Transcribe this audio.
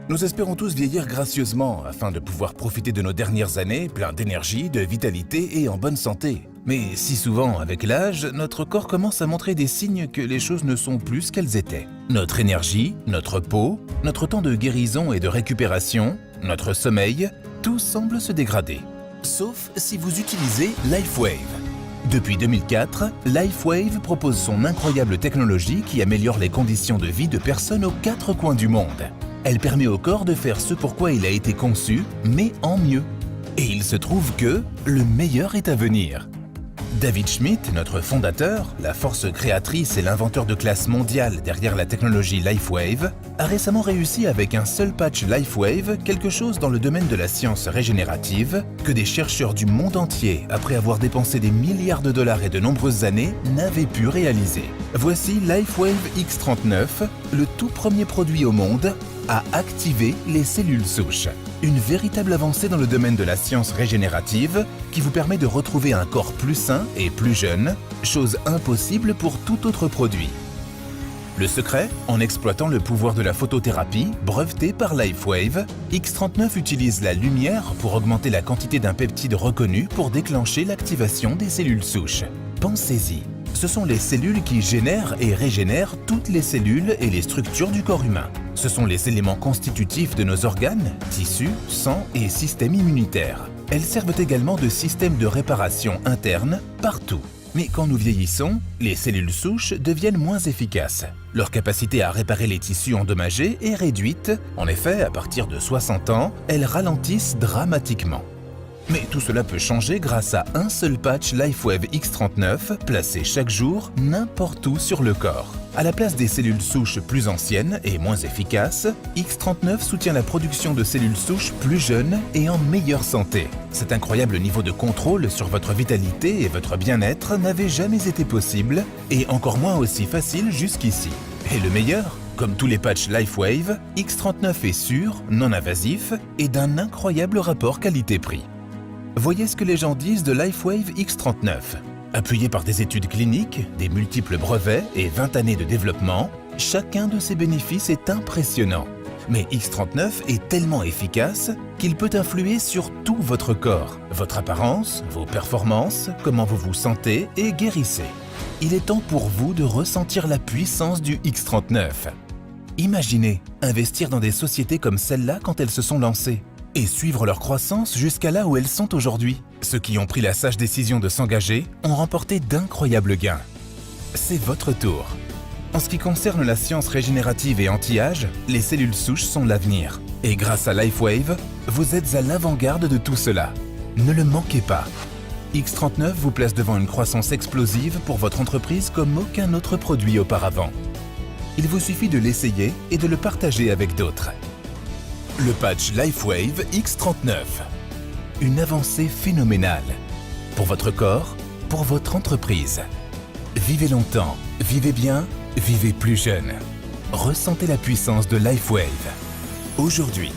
Nous espérons tous vieillir gracieusement afin de pouvoir profiter de nos dernières années plein d'énergie, de vitalité et en bonne santé. Mais si souvent, avec l'âge, notre corps commence à montrer des signes que les choses ne sont plus ce qu'elles étaient. Notre énergie, notre peau, notre temps de guérison et de récupération, notre sommeil, tout semble se dégrader. Sauf si vous utilisez LifeWave. Depuis 2004, LifeWave propose son incroyable technologie qui améliore les conditions de vie de personnes aux 4 coins du monde. Elle permet au corps de faire ce pourquoi il a été conçu, mais en mieux. Et il se trouve que le meilleur est à venir. David Schmidt, notre fondateur, la force créatrice et l'inventeur de classe mondiale derrière la technologie LifeWave, a récemment réussi avec un seul patch LifeWave quelque chose dans le domaine de la science régénérative que des chercheurs du monde entier, après avoir dépensé des milliards de dollars et de nombreuses années, n'avaient pu réaliser. Voici LifeWave X39, le tout premier produit au monde à activer les cellules souches. Une véritable avancée dans le domaine de la science régénérative qui vous permet de retrouver un corps plus sain et plus jeune, chose impossible pour tout autre produit. Le secret, en exploitant le pouvoir de la photothérapie breveté par LifeWave, X39 utilise la lumière pour augmenter la quantité d'un peptide reconnu pour déclencher l'activation des cellules souches. Pensez-y, ce sont les cellules qui génèrent et régénèrent toutes les cellules et les structures du corps humain. Ce sont les éléments constitutifs de nos organes, tissus, sang et système immunitaire. Elles servent également de système de réparation interne partout. Mais quand nous vieillissons, les cellules souches deviennent moins efficaces. Leur capacité à réparer les tissus endommagés est réduite. En effet, à partir de 60 ans, elles ralentissent dramatiquement. Mais tout cela peut changer grâce à un seul patch LifeWave X39 placé chaque jour n'importe où sur le corps. À la place des cellules souches plus anciennes et moins efficaces, X39 soutient la production de cellules souches plus jeunes et en meilleure santé. Cet incroyable niveau de contrôle sur votre vitalité et votre bien-être n'avait jamais été possible et encore moins aussi facile jusqu'ici. Et le meilleur ? Comme tous les patchs LifeWave, X39 est sûr, non invasif et d'un incroyable rapport qualité-prix. Voyez ce que les gens disent de LifeWave X39. Appuyé par des études cliniques, des multiples brevets et 20 années de développement, chacun de ces bénéfices est impressionnant. Mais X39 est tellement efficace qu'il peut influer sur tout votre corps, votre apparence, vos performances, comment vous vous sentez et guérissez. Il est temps pour vous de ressentir la puissance du X39. Imaginez investir dans des sociétés comme celle-là quand elles se sont lancées et suivre leur croissance jusqu'à là où elles sont aujourd'hui. Ceux qui ont pris la sage décision de s'engager ont remporté d'incroyables gains. C'est votre tour. En ce qui concerne la science régénérative et anti-âge, les cellules souches sont l'avenir. Et grâce à LifeWave, vous êtes à l'avant-garde de tout cela. Ne le manquez pas. X39 vous place devant une croissance explosive pour votre entreprise comme aucun autre produit auparavant. Il vous suffit de l'essayer et de le partager avec d'autres. Le patch LifeWave X39. Une avancée phénoménale. Pour votre corps, pour votre entreprise. Vivez longtemps, vivez bien, vivez plus jeune. Ressentez la puissance de LifeWave. Aujourd'hui.